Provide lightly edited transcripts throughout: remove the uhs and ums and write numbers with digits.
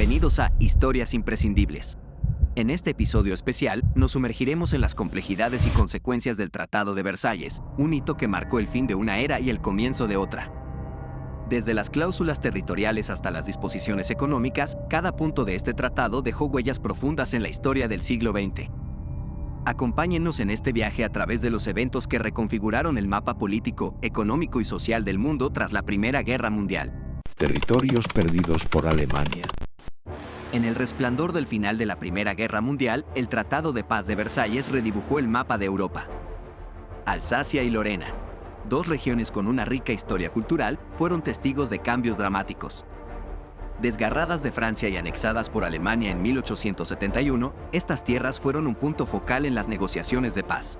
Bienvenidos a Historias Imprescindibles. En este episodio especial, nos sumergiremos en las complejidades y consecuencias del Tratado de Versalles, un hito que marcó el fin de una era y el comienzo de otra. Desde las cláusulas territoriales hasta las disposiciones económicas, cada punto de este tratado dejó huellas profundas en la historia del siglo XX. Acompáñennos en este viaje a través de los eventos que reconfiguraron el mapa político, económico y social del mundo tras la Primera Guerra Mundial. Territorios perdidos por Alemania. En el resplandor del final de la Primera Guerra Mundial, el Tratado de Paz de Versalles redibujó el mapa de Europa. Alsacia y Lorena, dos regiones con una rica historia cultural, fueron testigos de cambios dramáticos. Desgarradas de Francia y anexadas por Alemania en 1871, estas tierras fueron un punto focal en las negociaciones de paz.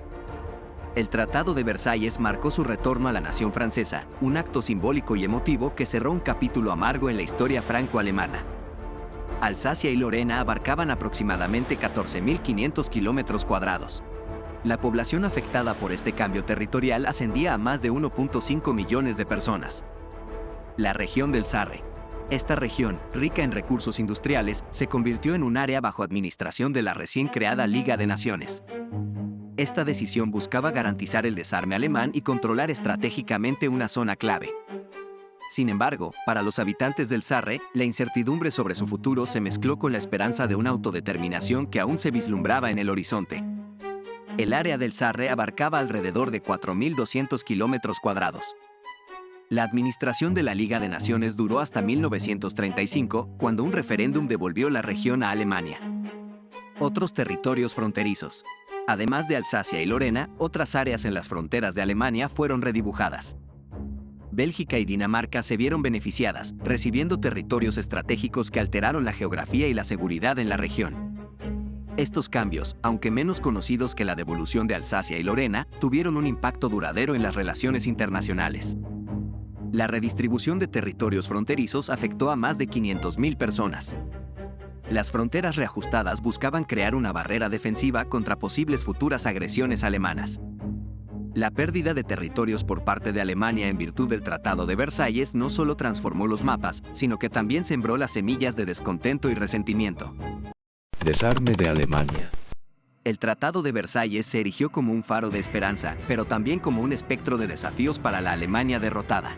El Tratado de Versalles marcó su retorno a la nación francesa, un acto simbólico y emotivo que cerró un capítulo amargo en la historia franco-alemana. Alsacia y Lorena abarcaban aproximadamente 14.500 kilómetros cuadrados. La población afectada por este cambio territorial ascendía a más de 1.5 millones de personas. La región del Sarre. Esta región, rica en recursos industriales, se convirtió en un área bajo administración de la recién creada Liga de Naciones. Esta decisión buscaba garantizar el desarme alemán y controlar estratégicamente una zona clave. Sin embargo, para los habitantes del Sarre, la incertidumbre sobre su futuro se mezcló con la esperanza de una autodeterminación que aún se vislumbraba en el horizonte. El área del Sarre abarcaba alrededor de 4.200 kilómetros cuadrados. La administración de la Liga de Naciones duró hasta 1935, cuando un referéndum devolvió la región a Alemania. Otros territorios fronterizos. Además de Alsacia y Lorena, otras áreas en las fronteras de Alemania fueron redibujadas. Bélgica y Dinamarca se vieron beneficiadas, recibiendo territorios estratégicos que alteraron la geografía y la seguridad en la región. Estos cambios, aunque menos conocidos que la devolución de Alsacia y Lorena, tuvieron un impacto duradero en las relaciones internacionales. La redistribución de territorios fronterizos afectó a más de 500.000 personas. Las fronteras reajustadas buscaban crear una barrera defensiva contra posibles futuras agresiones alemanas. La pérdida de territorios por parte de Alemania en virtud del Tratado de Versalles no solo transformó los mapas, sino que también sembró las semillas de descontento y resentimiento. Desarme de Alemania. El Tratado de Versalles se erigió como un faro de esperanza, pero también como un espectro de desafíos para la Alemania derrotada.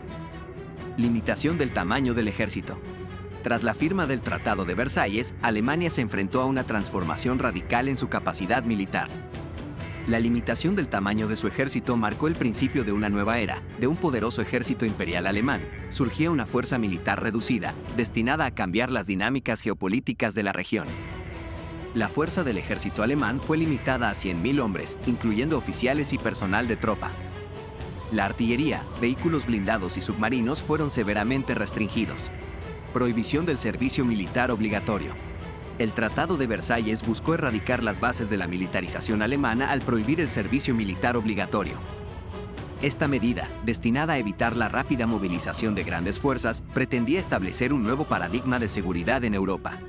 Limitación del tamaño del ejército. Tras la firma del Tratado de Versalles, Alemania se enfrentó a una transformación radical en su capacidad militar. La limitación del tamaño de su ejército marcó el principio de una nueva era. De un poderoso ejército imperial alemán, surgía una fuerza militar reducida, destinada a cambiar las dinámicas geopolíticas de la región. La fuerza del ejército alemán fue limitada a 100.000 hombres, incluyendo oficiales y personal de tropa. La artillería, vehículos blindados y submarinos fueron severamente restringidos. Prohibición del servicio militar obligatorio. El Tratado de Versalles buscó erradicar las bases de la militarización alemana al prohibir el servicio militar obligatorio. Esta medida, destinada a evitar la rápida movilización de grandes fuerzas, pretendía establecer un nuevo paradigma de seguridad en Europa.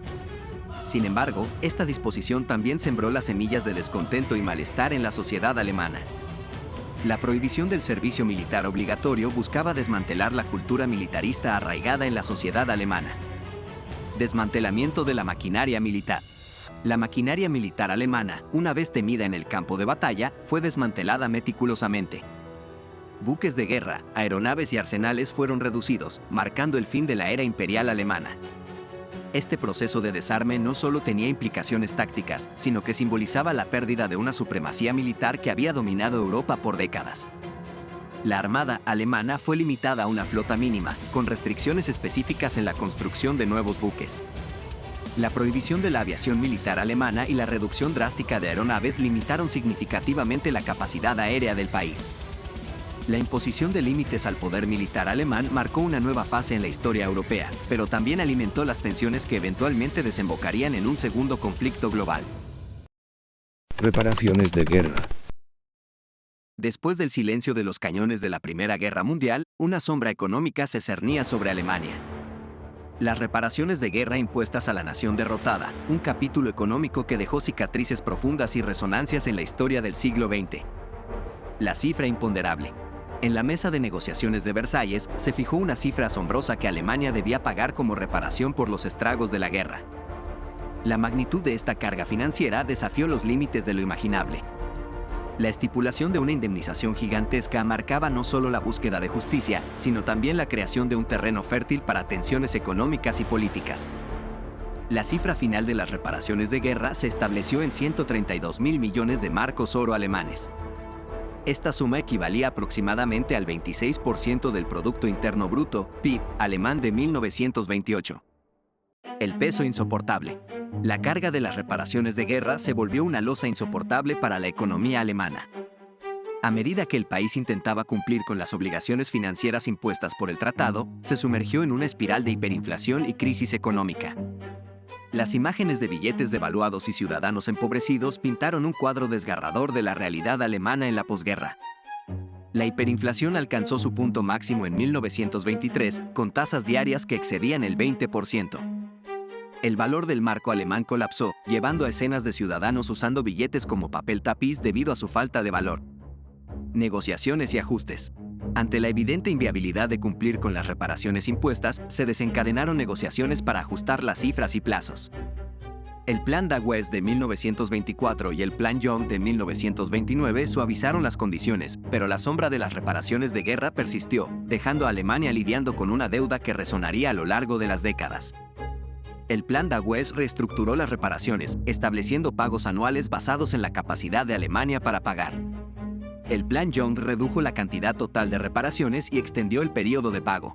Sin embargo, esta disposición también sembró las semillas de descontento y malestar en la sociedad alemana. La prohibición del servicio militar obligatorio buscaba desmantelar la cultura militarista arraigada en la sociedad alemana. Desmantelamiento de la maquinaria militar. La maquinaria militar alemana, una vez temida en el campo de batalla, fue desmantelada meticulosamente. Buques de guerra, aeronaves y arsenales fueron reducidos, marcando el fin de la era imperial alemana. Este proceso de desarme no solo tenía implicaciones tácticas, sino que simbolizaba la pérdida de una supremacía militar que había dominado Europa por décadas. La armada alemana fue limitada a una flota mínima, con restricciones específicas en la construcción de nuevos buques. La prohibición de la aviación militar alemana y la reducción drástica de aeronaves limitaron significativamente la capacidad aérea del país. La imposición de límites al poder militar alemán marcó una nueva fase en la historia europea, pero también alimentó las tensiones que eventualmente desembocarían en un segundo conflicto global. Reparaciones de guerra. Después del silencio de los cañones de la Primera Guerra Mundial, una sombra económica se cernía sobre Alemania. Las reparaciones de guerra impuestas a la nación derrotada, un capítulo económico que dejó cicatrices profundas y resonancias en la historia del siglo XX. La cifra imponderable. En la mesa de negociaciones de Versalles se fijó una cifra asombrosa que Alemania debía pagar como reparación por los estragos de la guerra. La magnitud de esta carga financiera desafió los límites de lo imaginable. La estipulación de una indemnización gigantesca marcaba no solo la búsqueda de justicia, sino también la creación de un terreno fértil para tensiones económicas y políticas. La cifra final de las reparaciones de guerra se estableció en 132.000 millones de marcos oro alemanes. Esta suma equivalía aproximadamente al 26% del Producto Interno Bruto, PIB, alemán de 1928. El peso insoportable. La carga de las reparaciones de guerra se volvió una losa insoportable para la economía alemana. A medida que el país intentaba cumplir con las obligaciones financieras impuestas por el tratado, se sumergió en una espiral de hiperinflación y crisis económica. Las imágenes de billetes devaluados y ciudadanos empobrecidos pintaron un cuadro desgarrador de la realidad alemana en la posguerra. La hiperinflación alcanzó su punto máximo en 1923, con tasas diarias que excedían el 20%. El valor del marco alemán colapsó, llevando a escenas de ciudadanos usando billetes como papel tapiz debido a su falta de valor. Negociaciones y ajustes. Ante la evidente inviabilidad de cumplir con las reparaciones impuestas, se desencadenaron negociaciones para ajustar las cifras y plazos. El Plan Dawes de 1924 y el Plan Young de 1929 suavizaron las condiciones, pero la sombra de las reparaciones de guerra persistió, dejando a Alemania lidiando con una deuda que resonaría a lo largo de las décadas. El Plan Dawes reestructuró las reparaciones, estableciendo pagos anuales basados en la capacidad de Alemania para pagar. El Plan Young redujo la cantidad total de reparaciones y extendió el periodo de pago.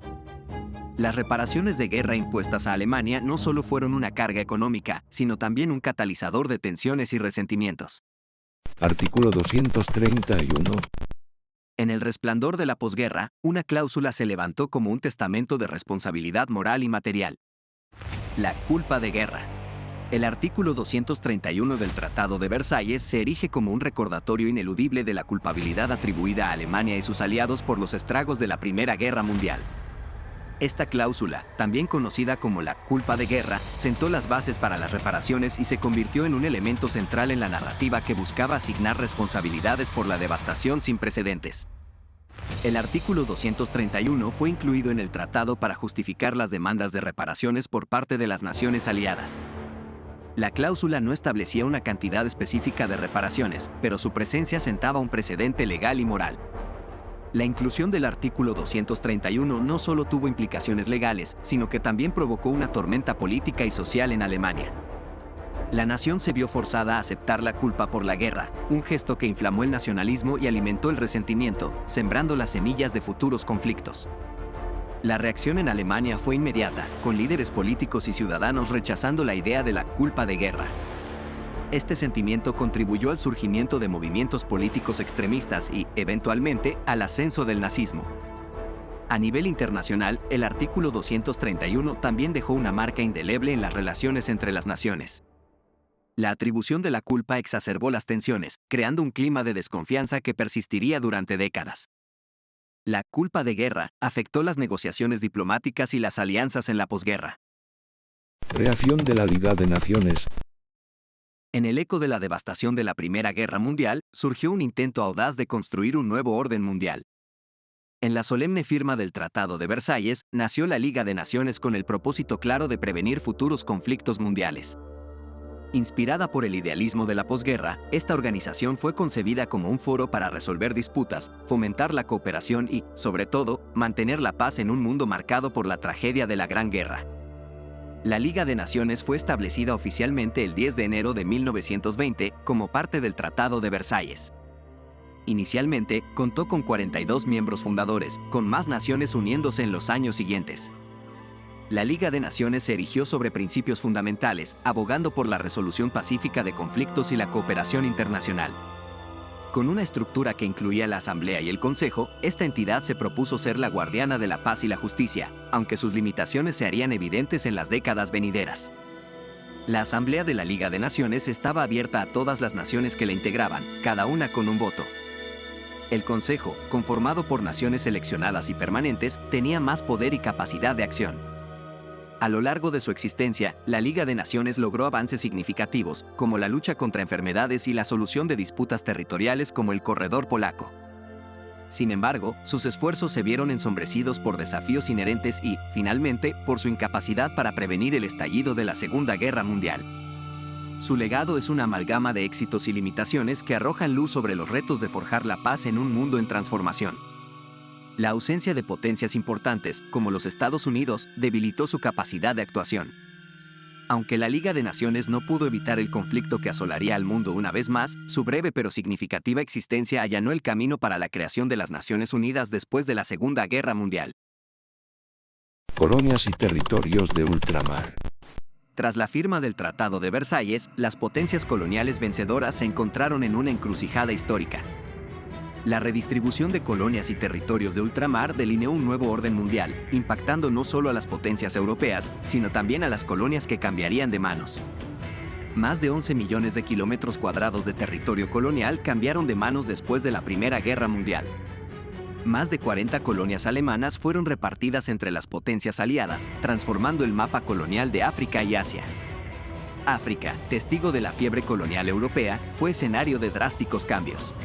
Las reparaciones de guerra impuestas a Alemania no solo fueron una carga económica, sino también un catalizador de tensiones y resentimientos. Artículo 231. En el resplandor de la posguerra, una cláusula se levantó como un testamento de responsabilidad moral y material. La culpa de guerra. El artículo 231 del Tratado de Versalles se erige como un recordatorio ineludible de la culpabilidad atribuida a Alemania y sus aliados por los estragos de la Primera Guerra Mundial. Esta cláusula, también conocida como la culpa de guerra, sentó las bases para las reparaciones y se convirtió en un elemento central en la narrativa que buscaba asignar responsabilidades por la devastación sin precedentes. El artículo 231 fue incluido en el tratado para justificar las demandas de reparaciones por parte de las naciones aliadas. La cláusula no establecía una cantidad específica de reparaciones, pero su presencia sentaba un precedente legal y moral. La inclusión del artículo 231 no solo tuvo implicaciones legales, sino que también provocó una tormenta política y social en Alemania. La nación se vio forzada a aceptar la culpa por la guerra, un gesto que inflamó el nacionalismo y alimentó el resentimiento, sembrando las semillas de futuros conflictos. La reacción en Alemania fue inmediata, con líderes políticos y ciudadanos rechazando la idea de la culpa de guerra. Este sentimiento contribuyó al surgimiento de movimientos políticos extremistas y, eventualmente, al ascenso del nazismo. A nivel internacional, el artículo 231 también dejó una marca indeleble en las relaciones entre las naciones. La atribución de la culpa exacerbó las tensiones, creando un clima de desconfianza que persistiría durante décadas. La culpa de guerra afectó las negociaciones diplomáticas y las alianzas en la posguerra. Creación de la Liga de Naciones. En el eco de la devastación de la Primera Guerra Mundial, surgió un intento audaz de construir un nuevo orden mundial. En la solemne firma del Tratado de Versalles, nació la Liga de Naciones con el propósito claro de prevenir futuros conflictos mundiales. Inspirada por el idealismo de la posguerra, esta organización fue concebida como un foro para resolver disputas, fomentar la cooperación y, sobre todo, mantener la paz en un mundo marcado por la tragedia de la Gran Guerra. La Liga de Naciones fue establecida oficialmente el 10 de enero de 1920 como parte del Tratado de Versalles. Inicialmente, contó con 42 miembros fundadores, con más naciones uniéndose en los años siguientes. La Liga de Naciones se erigió sobre principios fundamentales, abogando por la resolución pacífica de conflictos y la cooperación internacional. Con una estructura que incluía la Asamblea y el Consejo, esta entidad se propuso ser la guardiana de la paz y la justicia, aunque sus limitaciones se harían evidentes en las décadas venideras. La Asamblea de la Liga de Naciones estaba abierta a todas las naciones que la integraban, cada una con un voto. El Consejo, conformado por naciones seleccionadas y permanentes, tenía más poder y capacidad de acción. A lo largo de su existencia, la Liga de Naciones logró avances significativos, como la lucha contra enfermedades y la solución de disputas territoriales como el corredor polaco. Sin embargo, sus esfuerzos se vieron ensombrecidos por desafíos inherentes y, finalmente, por su incapacidad para prevenir el estallido de la Segunda Guerra Mundial. Su legado es una amalgama de éxitos y limitaciones que arrojan luz sobre los retos de forjar la paz en un mundo en transformación. La ausencia de potencias importantes, como los Estados Unidos, debilitó su capacidad de actuación. Aunque la Liga de Naciones no pudo evitar el conflicto que asolaría al mundo una vez más, su breve pero significativa existencia allanó el camino para la creación de las Naciones Unidas después de la Segunda Guerra Mundial. Colonias y territorios de ultramar. Tras la firma del Tratado de Versalles, las potencias coloniales vencedoras se encontraron en una encrucijada histórica. La redistribución de colonias y territorios de ultramar delineó un nuevo orden mundial, impactando no solo a las potencias europeas, sino también a las colonias que cambiarían de manos. Más de 11 millones de kilómetros cuadrados de territorio colonial cambiaron de manos después de la Primera Guerra Mundial. Más de 40 colonias alemanas fueron repartidas entre las potencias aliadas, transformando el mapa colonial de África y Asia. África, testigo de la fiebre colonial europea, fue escenario de drásticos cambios.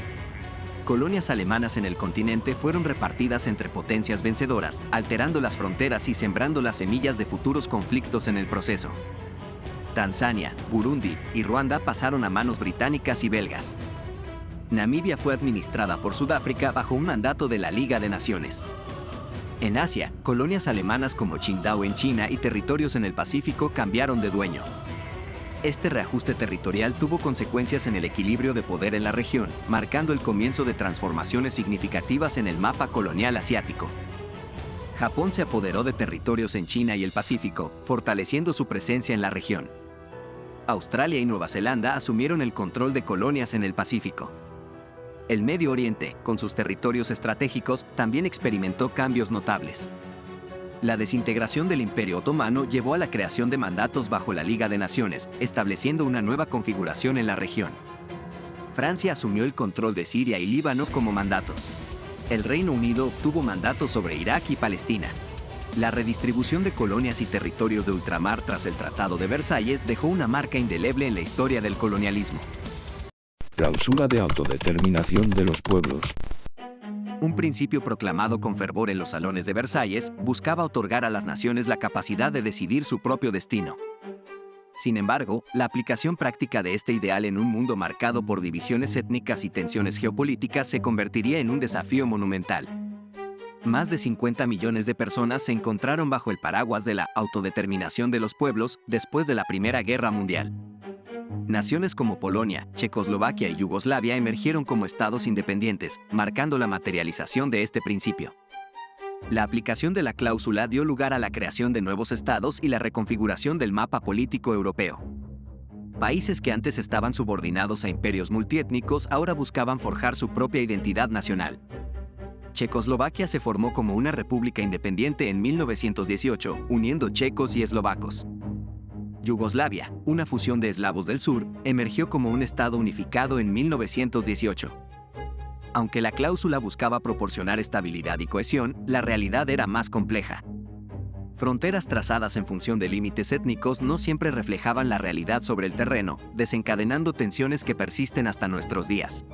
Colonias alemanas en el continente fueron repartidas entre potencias vencedoras, alterando las fronteras y sembrando las semillas de futuros conflictos en el proceso. Tanzania, Burundi y Ruanda pasaron a manos británicas y belgas. Namibia fue administrada por Sudáfrica bajo un mandato de la Liga de Naciones. En Asia, colonias alemanas como Qingdao en China y territorios en el Pacífico cambiaron de dueño. Este reajuste territorial tuvo consecuencias en el equilibrio de poder en la región, marcando el comienzo de transformaciones significativas en el mapa colonial asiático. Japón se apoderó de territorios en China y el Pacífico, fortaleciendo su presencia en la región. Australia y Nueva Zelanda asumieron el control de colonias en el Pacífico. El Medio Oriente, con sus territorios estratégicos, también experimentó cambios notables. La desintegración del Imperio Otomano llevó a la creación de mandatos bajo la Liga de Naciones, estableciendo una nueva configuración en la región. Francia asumió el control de Siria y Líbano como mandatos. El Reino Unido obtuvo mandatos sobre Irak y Palestina. La redistribución de colonias y territorios de ultramar tras el Tratado de Versalles dejó una marca indeleble en la historia del colonialismo. Cláusula de autodeterminación de los pueblos. Un principio proclamado con fervor en los salones de Versalles buscaba otorgar a las naciones la capacidad de decidir su propio destino. Sin embargo, la aplicación práctica de este ideal en un mundo marcado por divisiones étnicas y tensiones geopolíticas se convertiría en un desafío monumental. Más de 50 millones de personas se encontraron bajo el paraguas de la autodeterminación de los pueblos después de la Primera Guerra Mundial. Naciones como Polonia, Checoslovaquia y Yugoslavia emergieron como estados independientes, marcando la materialización de este principio. La aplicación de la cláusula dio lugar a la creación de nuevos estados y la reconfiguración del mapa político europeo. Países que antes estaban subordinados a imperios multiétnicos ahora buscaban forjar su propia identidad nacional. Checoslovaquia se formó como una república independiente en 1918, uniendo checos y eslovacos. Yugoslavia, una fusión de eslavos del sur, emergió como un estado unificado en 1918. Aunque la cláusula buscaba proporcionar estabilidad y cohesión, la realidad era más compleja. Fronteras trazadas en función de límites étnicos no siempre reflejaban la realidad sobre el terreno, desencadenando tensiones que persisten hasta nuestros días.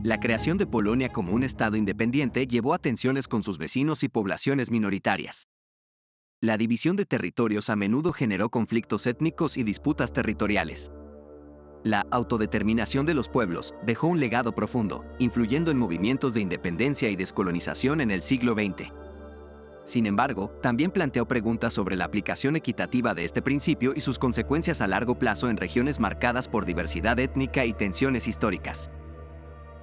La creación de Polonia como un estado independiente llevó a tensiones con sus vecinos y poblaciones minoritarias. La división de territorios a menudo generó conflictos étnicos y disputas territoriales. La autodeterminación de los pueblos dejó un legado profundo, influyendo en movimientos de independencia y descolonización en el siglo XX. Sin embargo, también planteó preguntas sobre la aplicación equitativa de este principio y sus consecuencias a largo plazo en regiones marcadas por diversidad étnica y tensiones históricas.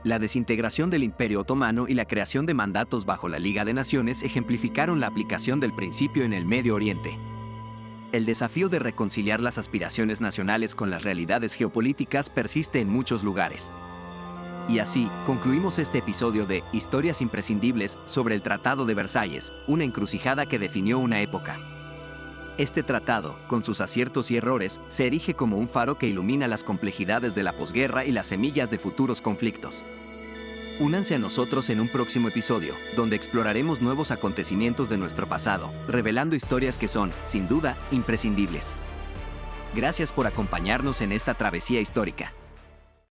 La desintegración del Imperio Otomano y la creación de mandatos bajo la Liga de Naciones ejemplificaron la aplicación del principio en el Medio Oriente. El desafío de reconciliar las aspiraciones nacionales con las realidades geopolíticas persiste en muchos lugares. Y así, concluimos este episodio de Historias imprescindibles sobre el Tratado de Versalles, una encrucijada que definió una época. Este tratado, con sus aciertos y errores, se erige como un faro que ilumina las complejidades de la posguerra y las semillas de futuros conflictos. Únanse a nosotros en un próximo episodio, donde exploraremos nuevos acontecimientos de nuestro pasado, revelando historias que son, sin duda, imprescindibles. Gracias por acompañarnos en esta travesía histórica.